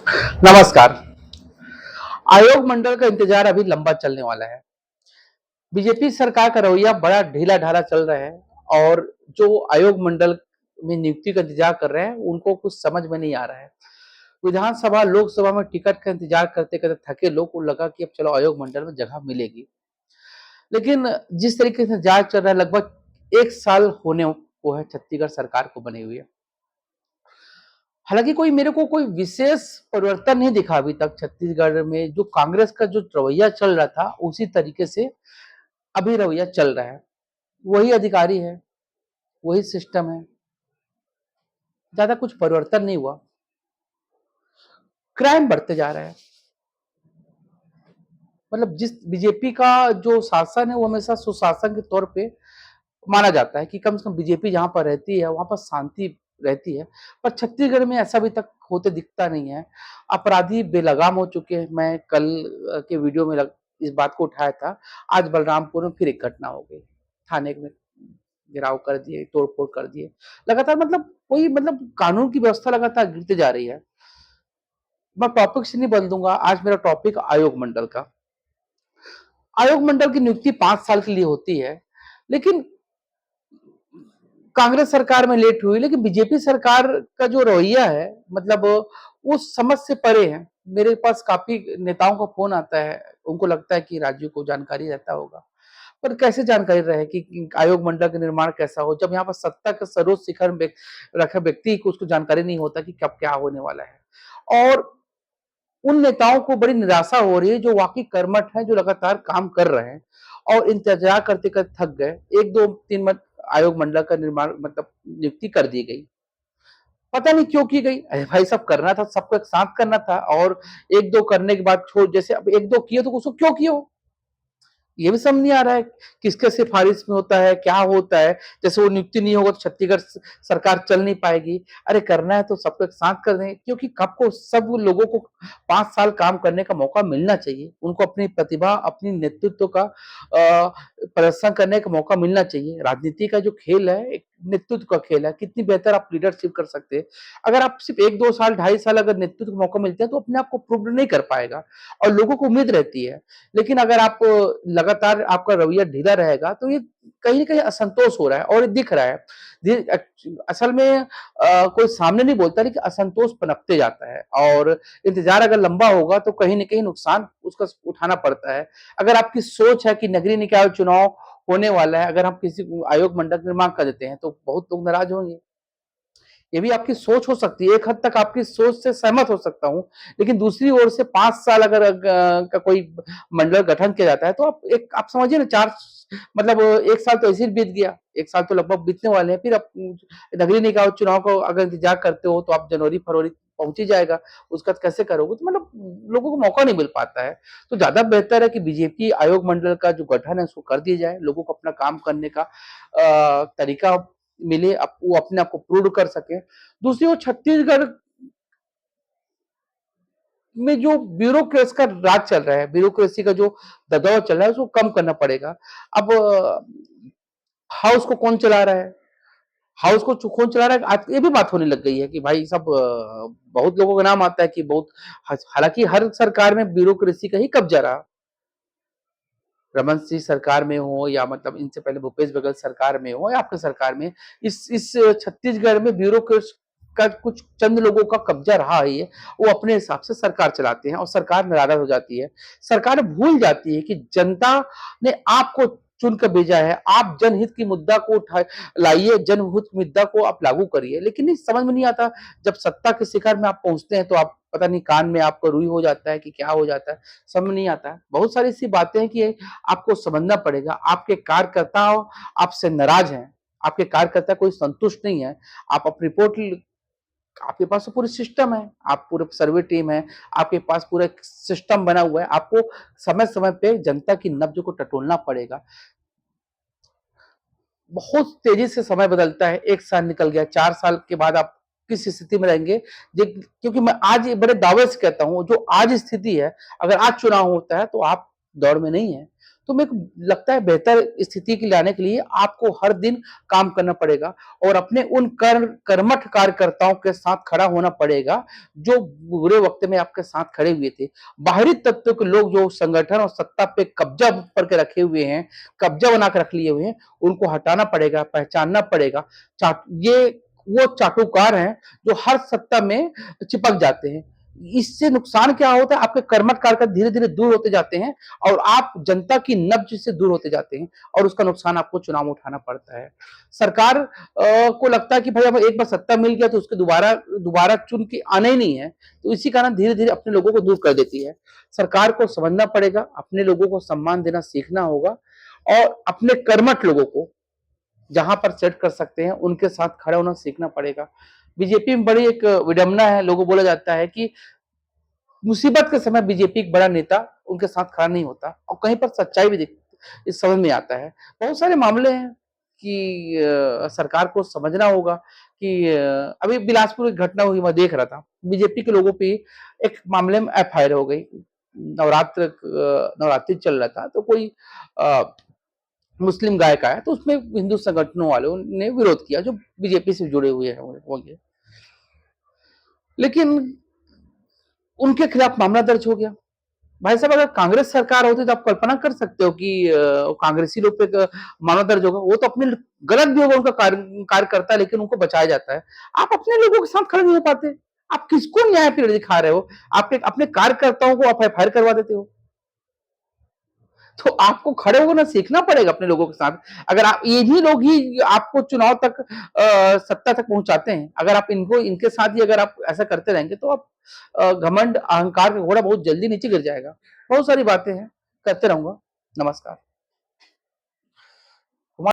नमस्कार। आयोग मंडल का इंतजार अभी लंबा चलने वाला है। बीजेपी सरकार का रवैया बड़ा ढीला ढाला चल रहा है और जो आयोग मंडल में नियुक्ति का इंतजार कर रहे हैं उनको कुछ समझ में नहीं आ रहा है। विधानसभा लोकसभा में टिकट का इंतजार करते करते थके लोग को लगा कि अब चलो आयोग मंडल में जगह मिलेगी। लेकिन जिस तरीके से इंतजार चल रहा है, लगभग 1 साल होने को है छत्तीसगढ़ सरकार को बने हुए। हालांकि कोई मेरे को कोई विशेष परिवर्तन नहीं दिखा अभी तक छत्तीसगढ़ में। जो कांग्रेस का जो रवैया चल रहा था उसी तरीके से अभी रवैया चल रहा है। वही अधिकारी है, वही सिस्टम है, ज्यादा कुछ परिवर्तन नहीं हुआ। क्राइम बढ़ते जा रहा है। मतलब जिस बीजेपी का जो शासन है वो हमेशा सुशासन के तौर पे माना जाता है कि कम से कम बीजेपी जहां पर रहती है वहां पर शांति रहती है। पर छत्तीसगढ़ में ऐसा अभी तक होते दिखता नहीं है। अपराधी बेलगाम हो चुके हैं। मैं कल के वीडियो में इस बात को उठाया था। आज बलरामपुर में फिर एक घटना हो गई। थाने में घेराव कर दिए, तोड़फोड़ कर दिए। लगातार मतलब कोई मतलब कानून की व्यवस्था लगातार गिरती जा रही है। मैं टॉपिक से नहीं बदलूंगा। आज मेरा टॉपिक आयोग मंडल का। आयोग मंडल की नियुक्ति 5 साल के लिए होती है। लेकिन कांग्रेस सरकार में लेट हुई, लेकिन बीजेपी सरकार का जो रवैया है मतलब वो समझ से परे है। मेरे पास काफी नेताओं का फोन आता है। उनको लगता है कि राज्यों को जानकारी रहता होगा, पर कैसे जानकारी रहे कि आयोग मंडल का निर्माण कैसा हो, जब यहाँ पर सत्ता के सर्वोच्च शिखर में रखा व्यक्ति को उसको जानकारी नहीं होता कि कब क्या होने वाला है। और उन नेताओं को बड़ी निराशा हो रही है जो वाकई कर्मठ है, जो लगातार काम कर रहे हैं और इंतजार करते करते थक गए। एक दो तीन आयोग मंडल का निर्माण मतलब नियुक्ति कर दी गई। पता नहीं क्यों की गई। अरे भाई, सब करना था, सबको एक साथ करना था। और एक दो करने के बाद छोड़, जैसे अब एक दो किए तो उसको क्यों किए हो, ये भी समझ नहीं आ रहा है। किसके सिफारिश में होता है, क्या होता है। जैसे वो नियुक्ति नहीं होगा तो छत्तीसगढ़ सरकार चल नहीं पाएगी। अरे करना है तो सबको एक साथ कर दें, क्योंकि कब को सब लोगों को 5 साल काम करने का मौका मिलना चाहिए। उनको अपनी प्रतिभा, अपनी नेतृत्व का प्रदर्शन करने का मौका मिलना चाहिए। राजनीति का जो खेल है एक नेतृत्व का खेल है। कितनी बेहतर आप लीडरशिप कर सकते हैं। अगर आप सिर्फ 1 2 साल 2.5 साल अगर नेतृत्व का मौका मिलता है तो अपने आप को प्रूव नहीं कर पाएगा और लोगों को उम्मीद रहती है। लेकिन अगर आप लगातार आपका रवैया ढीला रहेगा तो ये कहीं ना कहीं असंतोष हो रहा है और दिख रहा है। असल में कोई सामने नहीं बोलता, लेकिन असंतोष पनपते जाता है और इंतजार अगर लंबा होगा तो कहीं ना कहीं नुकसान उसका उठाना पड़ता है। अगर आपकी सोच है कि नगरीय निकाय चुनाव होने वाला है, अगर हम किसी आयोग मंडल निर्माण कर देते हैं तो बहुत लोग नाराज होंगे। ये भी आपकी सोच हो सकती है। एक हद तक आपकी सोच से सहमत हो सकता हूँ। लेकिन दूसरी ओर से 5 साल अगर का कोई मंडल गठन किया जाता है तो आप समझिए ना, चार मतलब 1 साल तो ऐसे ही बीत गया। 1 साल तो लगभग बीतने वाले हैं। फिर आप नगरीय निकाय चुनाव को अगर इंतजार करते हो तो आप जनवरी फरवरी पहुंच ही जाएगा। उसका कैसे करोगे, तो मतलब लोगों को मौका नहीं मिल पाता है। तो ज्यादा बेहतर है कि बीजेपी आयोग मंडल का जो गठन है उसको कर दिया जाए। लोगों को अपना काम करने का तरीका मिले, वो अपने आप को प्रूव कर सके। दूसरी ओर छत्तीसगढ़ में जो ब्यूरोक्रेसी का राज चल रहा है, ब्यूरोक्रेसी का जो दबाव चल रहा है उसको कम करना पड़ेगा। अब हाउस को कौन चला रहा है, हाउस को कौन चला रहा है, आज ये भी बात होने लग गई है कि भाई सब बहुत लोगों का नाम आता है कि बहुत। हालांकि हर सरकार में ब्यूरोक्रेसी का ही कब्जा रहा। रमन सिंह सरकार में हो या मतलब इनसे पहले भूपेश बघेल सरकार में हो या आपके सरकार में, इस छत्तीसगढ़ में ब्यूरोक्रेट्स का कुछ चंद लोगों का कब्जा रहा है। वो अपने हिसाब से सरकार चलाते हैं और सरकार नाराज हो जाती है। सरकार भूल जाती है कि जनता ने आपको चुन कर भेजा है। आप जनहित की मुद्दा को उठाए लाइए, जनहित मुद्दा को आप लागू करिए। लेकिन नहीं, समझ में नहीं आता। जब सत्ता के शिखर में आप पहुंचते हैं तो आप पता नहीं कान में आपको रुई हो जाता है कि क्या हो जाता है, समझ नहीं आता है। बहुत सारी ऐसी बातें हैं कि आपको समझना पड़ेगा। आपके कार्यकर्ता आपसे नाराज हैं, आपके कार्यकर्ता कोई संतुष्ट नहीं है। आप अपनी रिपोर्ट, आपके पास तो पूरी सिस्टम है, आप पूरे सर्वे टीम है, आपके पास पूरा सिस्टम बना हुआ है। आपको समय समय पे जनता की नब्ज को टटोलना पड़ेगा। बहुत तेजी से समय बदलता है। 1 साल निकल गया, 4 साल के बाद आप किस स्थिति में रहेंगे। क्योंकि मैं आज बड़े दावे से कहता हूं, जो आज स्थिति है, अगर आज चुनाव होता है तो आप दौड़ में नहीं है। तो मेरे को लगता है बेहतर स्थिति के लाने के लिए आपको हर दिन काम करना पड़ेगा और अपने उन कर्मठ कार्यकर्ताओं के साथ खड़ा होना पड़ेगा, जो बुरे वक़्त में आपके साथ खड़े हुए थे। बाहरी तत्व के लोग जो संगठन और सत्ता पे कब्ज़ा करके रखे हुए हैं, कब्ज़ा बना के रख लिए हुए हैं, उनको हटाना पड़ेगा, पहचानना पड़ेगा। ये वो चाटुकार हैं, जो हर सत्ता में चिपक जाते हैं। इससे नुकसान क्या होता है? आपके कर्मठ कार्यकर्ता धीरे-धीरे दूर होते जाते हैं और आप जनता की नब्ज से दूर होते जाते हैं और उसका नुकसान आपको चुनाव में उठाना पड़ता है। सरकार को लगता है कि भाई अब एक बार सत्ता मिल गया तो उसके दोबारा दोबारा चुन के आना ही नहीं है, तो इसी कारण धीरे-धीरे अपने लोगों को दूर कर देती है। सरकार को समझना पड़ेगा, अपने लोगों को सम्मान देना सीखना होगा और अपने कर्मठ लोगों को जहां पर सेट कर सकते हैं, उनके साथ खड़ा होना सीखना पड़ेगा। बीजेपी में बड़ी एक विडंबना है, लोगों को बोला जाता है कि मुसीबत के समय बीजेपी एक बड़ा नेता उनके साथ खड़ा नहीं होता और कहीं पर सच्चाई भी दिख इस समझ में आता है। बहुत सारे मामले हैं कि सरकार को समझना होगा कि अभी बिलासपुर एक घटना हुई, मैं देख रहा था। बीजेपी के लोगों पे एक मामले में एफआईआर हो गई। नवरात्रि चल रहा था, तो कोई अ, मुस्लिम गायक आया, तो उसमें हिंदू संगठनों वालों ने विरोध किया, जो बीजेपी से जुड़े हुए हैं होंगे। लेकिन उनके खिलाफ मामला दर्ज हो गया। भाई साहब, अगर कांग्रेस सरकार होती तो आप कल्पना कर सकते हो कि कांग्रेसी लोग पे मामला दर्ज होगा। वो तो अपने गलत भी होगा उनका कार्य करता है, लेकिन उनको बचाया जाता है। आप अपने लोगों के साथ खड़े नहीं हो पाते। आप किसको न्याय पीड़ दिखा रहे हो? आप अपने कार्यकर्ताओं को आप एफआईआर करवा देते हो। तो आपको खड़े होना सीखना पड़ेगा अपने लोगों के साथ। अगर आप इन्हीं लोग ही आपको चुनाव तक सत्ता तक पहुंचाते हैं, अगर आप इनको इनके साथ ही अगर आप ऐसा करते रहेंगे तो आप घमंड अहंकार का घोड़ा बहुत जल्दी नीचे गिर जाएगा। बहुत सारी बातें हैं, करते रहूंगा। नमस्कार।